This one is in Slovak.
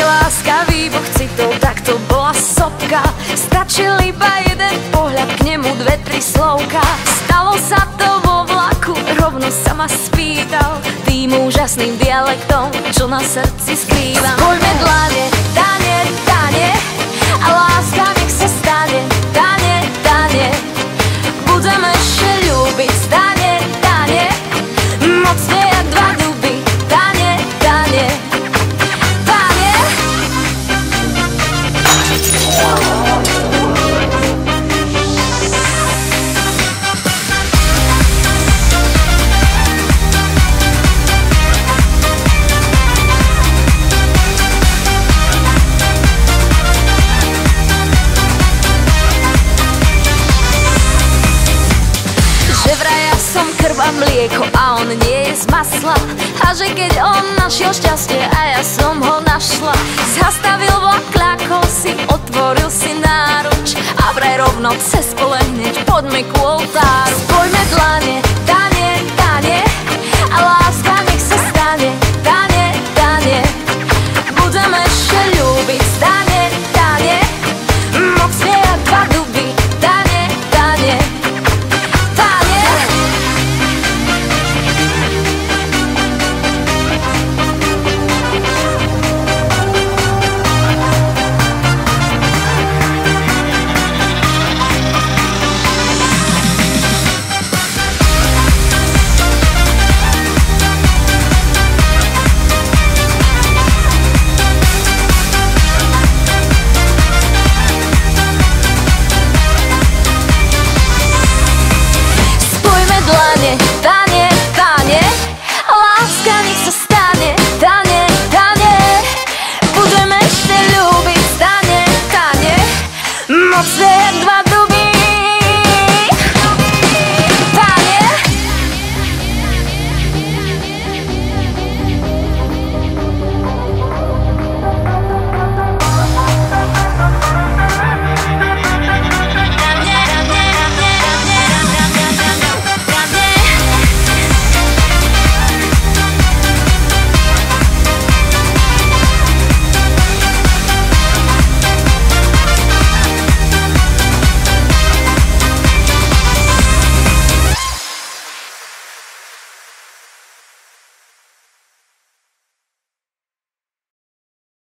láska, výbuch citov, tak to bola sopka. Stačil iba jeden pohľad, k nemu dve, tri slovka. Stalo sa to vo vlaku, rovno sa ma spýtal tým úžasným dialektom, čo na srdci skrývam. Spojme dlane, dane, dane, a láska nech sa stane, dane, dane. Budeme ešte ľúbiť, dane, dane, mocne jak dva duby, dane, dane, dane. Že vraj ja som krv a mlieko a on nie je z masla. A že keď on našiel šťastie a ja som ho našla. Zastavil vlak, kľakol si, otvoril si náruč a vraj rovno cez pole hneď poďme ku oltáru. Spojme dlane, dane, dane, a láska nech sa stane, dane, dane. Budeme ešte ľúbiť, dane, dane, mocne jak dva duby, dane, dane. Dane, dane, láska nech sa stane, dane, dane. Budeme ešte ľúbiť, dane, dane, mocne jak dva